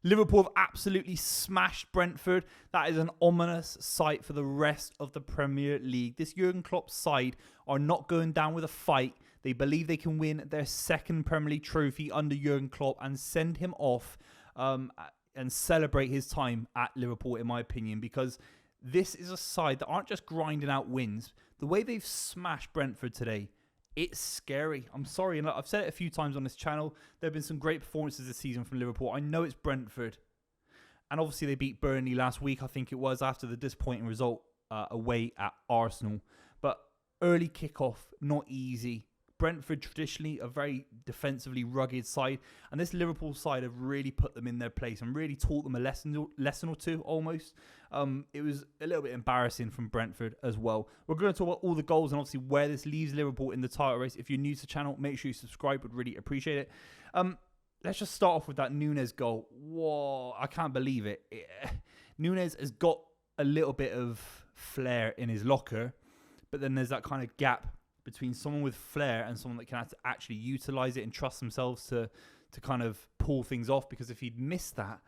Liverpool have absolutely smashed Brentford. That is an ominous sight for the rest of the Premier League. This Jurgen Klopp side are not going down with a fight. They believe they can win their second Premier League trophy under Jurgen Klopp and send him off and celebrate his time at Liverpool, in my opinion, because this is a side that aren't just grinding out wins. The way they've smashed Brentford today, it's scary. I'm sorry, and I've said it a few times on this channel. There have been some great performances this season from Liverpool. I know it's Brentford. And obviously they beat Burnley last week, I think it was, after the disappointing result away at Arsenal. But early kickoff, not easy. Brentford, traditionally a very defensively rugged side. And this Liverpool side have really put them in their place and really taught them a lesson or two almost. It was a little bit embarrassing from Brentford as well. We're going to talk about all the goals and obviously where this leaves Liverpool in the title race. If you're new to the channel, make sure you subscribe. Would really appreciate it. Let's just start off with that Núñez goal. Whoa, I can't believe it. Núñez has got a little bit of flair in his locker, but then there's that kind of gap between someone with flair and someone that can actually utilize it and trust themselves to kind of pull things off. Because if he'd missed that,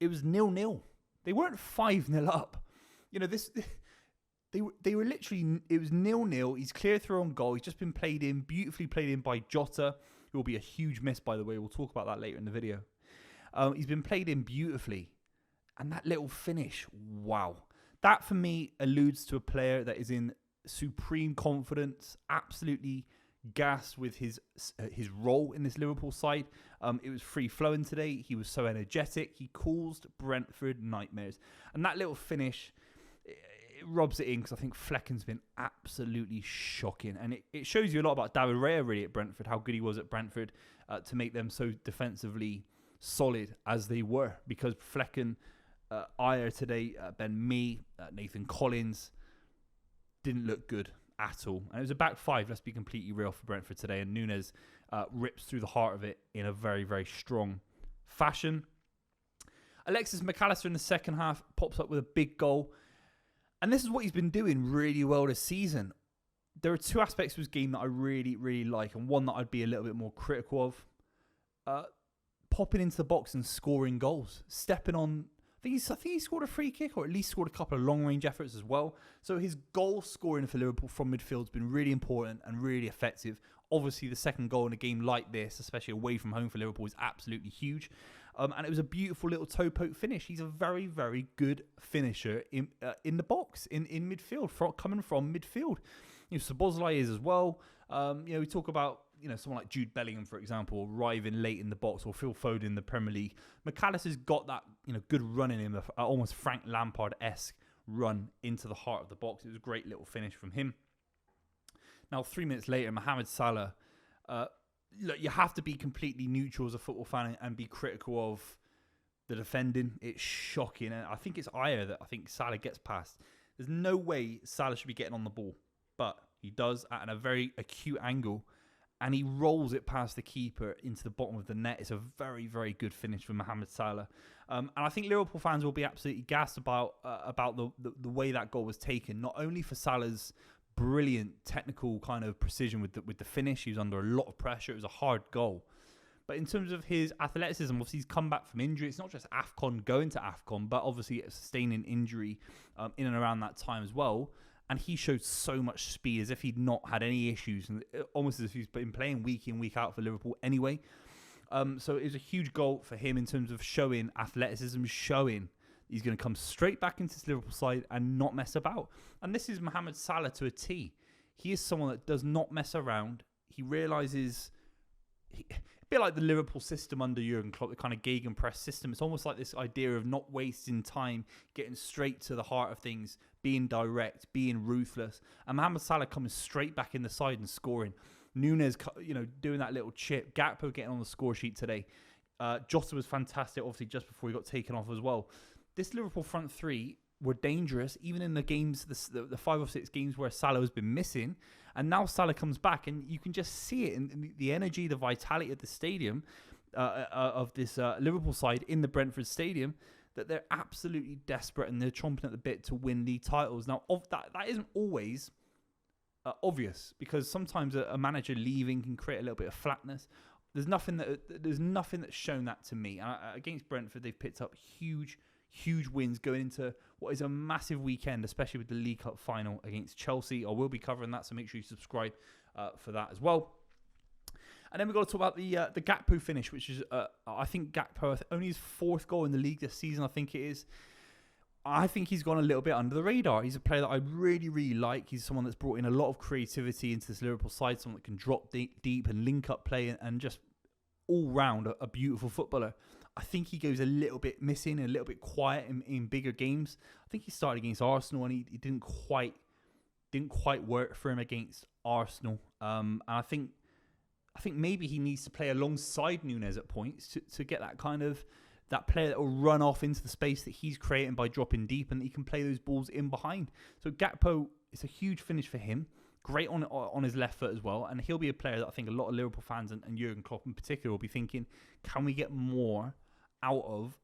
it was 0-0. They weren't 5-0 up. You know, they were literally, it was 0-0. He's clear through on goal. He's just been played in, beautifully played in by Jota, who will be a huge miss, by the way. We'll talk about that later in the video. He's been played in beautifully. And that little finish, wow. That, for me, alludes to a player that is in supreme confidence, absolutely gassed with his role in this Liverpool side. It was free-flowing today. He was so energetic. He caused Brentford nightmares. And that little finish, it rubs it in, because I think Flecken's been absolutely shocking. And it shows you a lot about David Raya, really, at Brentford, how good he was at Brentford to make them so defensively solid as they were. Because Flecken, Ayer today, Ben Mee, Nathan Collins, didn't look good at all. And it was a back five, let's be completely real, for Brentford today. And Núñez rips through the heart of it in a very, very strong fashion. Alexis McAllister in the second half pops up with a big goal. And this is what he's been doing really well this season. There are two aspects of his game that I really, really like, and one that I'd be a little bit more critical of. Popping into the box and scoring goals. Stepping on, I think he scored a free kick, or at least scored a couple of long-range efforts as well. So his goal scoring for Liverpool from midfield has been really important and really effective. Obviously, the second goal in a game like this, especially away from home for Liverpool, is absolutely huge. And it was a beautiful little toe poke finish. He's a very, very good finisher in the box, in midfield, coming from midfield. You know, Szoboszlai is as well. We talk about someone like Jude Bellingham, for example, arriving late in the box, or Phil Foden in the Premier League. McAllister's got that good run in him, almost Frank Lampard-esque run into the heart of the box. It was a great little finish from him. Now, 3 minutes later, Mohamed Salah. Look, you have to be completely neutral as a football fan and be critical of the defending. It's shocking. And I think it's Ayer that I think Salah gets past. There's no way Salah should be getting on the ball, but he does at a very acute angle. And he rolls it past the keeper into the bottom of the net. It's a very, very good finish from Mohamed Salah. And I think Liverpool fans will be absolutely gassed about the way that goal was taken. Not only for Salah's brilliant technical kind of precision with the finish. He was under a lot of pressure. It was a hard goal. But in terms of his athleticism, obviously he's come back from injury. It's not just AFCON going to AFCON, but obviously sustaining injury in and around that time as well. And he showed so much speed, as if he'd not had any issues, and almost as if he's been playing week in, week out for Liverpool anyway. So it was a huge goal for him in terms of showing athleticism, showing he's going to come straight back into this Liverpool side and not mess about. And this is Mohamed Salah to a T. He is someone that does not mess around. He realises, a bit like the Liverpool system under Jurgen Klopp, the kind of gegenpress system. It's almost like this idea of not wasting time, getting straight to the heart of things, being direct, being ruthless. And Mohamed Salah coming straight back in the side and scoring. Núñez, doing that little chip. Gakpo getting on the score sheet today. Jota was fantastic, obviously, just before he got taken off as well. This Liverpool front three were dangerous, even in the games, the 5 or 6 games where Salah has been missing. And now Salah comes back, and you can just see it in the energy, the vitality of the stadium, of this Liverpool side in the Brentford Stadium, that they're absolutely desperate and they're chomping at the bit to win the titles. Now, that isn't always obvious, because sometimes a manager leaving can create a little bit of flatness. There's nothing that's shown that to me. Against Brentford, they've picked up huge wins going into what is a massive weekend, especially with the League Cup final against Chelsea. I will be covering that, so make sure you subscribe for that as well. And then we've got to talk about the Gakpo finish, which is, I think Gakpo, only his 4th goal in the league this season, I think it is. I think he's gone a little bit under the radar. He's a player that I really, really like. He's someone that's brought in a lot of creativity into this Liverpool side, someone that can drop deep and link up play and just all round a beautiful footballer. I think he goes a little bit missing and a little bit quiet in bigger games. I think he started against Arsenal and he didn't quite work for him against Arsenal. And I think maybe he needs to play alongside Núñez at points to get that kind of that player that will run off into the space that he's creating by dropping deep, and he can play those balls in behind. So Gakpo, it's a huge finish for him. Great on his left foot as well, and he'll be a player that I think a lot of Liverpool fans and Jurgen Klopp in particular will be thinking, can we get more out of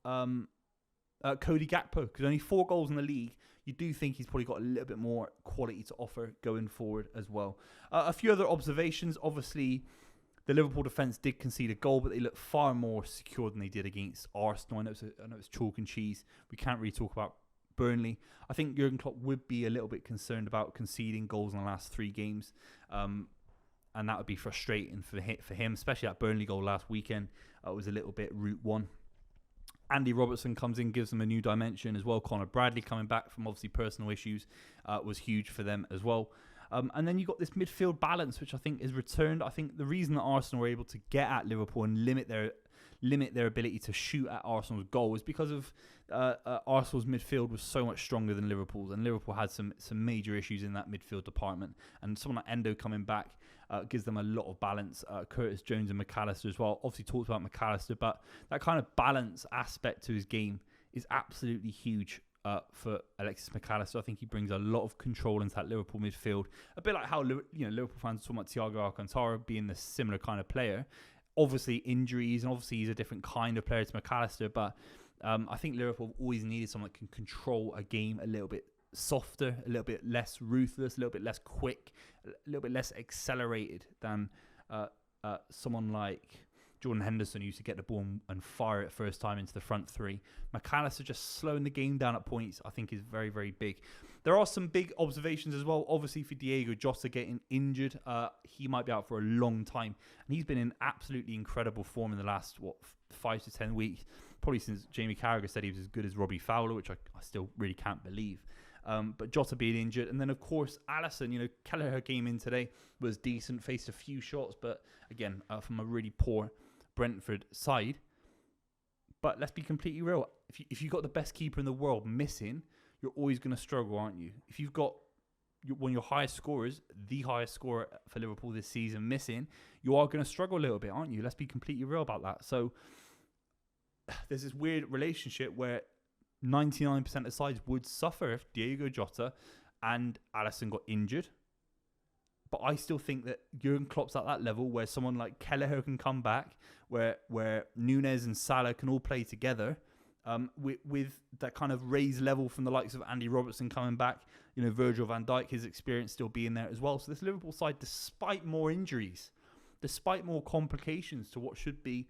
Cody Gakpo? Because only 4 goals in the league, you do think he's probably got a little bit more quality to offer going forward as well. A few other observations, obviously. The Liverpool defence did concede a goal, but they looked far more secure than they did against Arsenal. I know it's chalk and cheese. We can't really talk about Burnley. I think Jurgen Klopp would be a little bit concerned about conceding goals in the last 3 games. And that would be frustrating for him, especially that Burnley goal last weekend. It was a little bit route one. Andy Robertson comes in, gives them a new dimension as well. Conor Bradley coming back from obviously personal issues was huge for them as well. And then you've got this midfield balance, which I think is returned. I think the reason that Arsenal were able to get at Liverpool and limit their ability to shoot at Arsenal's goal was because of Arsenal's midfield was so much stronger than Liverpool's, and Liverpool had some major issues in that midfield department. And someone like Endo coming back gives them a lot of balance. Curtis Jones and McAllister as well. Obviously talked about McAllister, but that kind of balance aspect to his game is absolutely huge. For Alexis McAllister, I think he brings a lot of control into that Liverpool midfield. A bit like how Liverpool fans talk about Thiago Alcantara being the similar kind of player. Obviously injuries, and obviously he's a different kind of player to McAllister. But I think Liverpool always needed someone that can control a game a little bit softer, a little bit less ruthless, a little bit less quick, a little bit less accelerated than someone like Jordan Henderson used to get the ball and fire it first time into the front 3. McAllister just slowing the game down at points, I think, is very, very big. There are some big observations as well. Obviously, for Diego Jota getting injured, he might be out for a long time. And he's been in absolutely incredible form in the last, 5 to 10 weeks. Probably since Jamie Carragher said he was as good as Robbie Fowler, which I still really can't believe. But Jota being injured. And then, of course, Alisson, Kelleher came in today, was decent, faced a few shots. But again, from a really poor Brentford side. But let's be completely real. If you've got the best keeper in the world missing, you're always going to struggle, aren't you? If you've got one of your highest scorers, the highest scorer for Liverpool this season, missing, you are going to struggle a little bit, aren't you? Let's be completely real about that. So there's this weird relationship where 99% of sides would suffer if Diego Jota and Alisson got injured. But I still think that Jurgen Klopp's at that level where someone like Kelleher can come back, where Núñez and Salah can all play together, with that kind of raised level from the likes of Andy Robertson coming back, Virgil van Dijk, his experience still being there as well. So this Liverpool side, despite more injuries, despite more complications to what should be,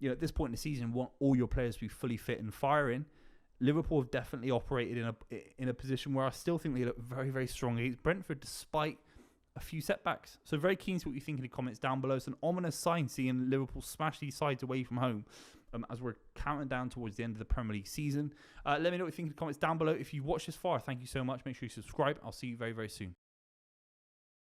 at this point in the season, want all your players to be fully fit and firing. Liverpool have definitely operated in a position where I still think they look very, very strong against Brentford, despite a few setbacks. So very keen to what you think in the comments down below. It's an ominous sign seeing Liverpool smash these sides away from home as we're counting down towards the end of the Premier League season. Let me know what you think in the comments down below. If you watched this far, thank you so much. Make sure you subscribe. I'll see you very, very soon.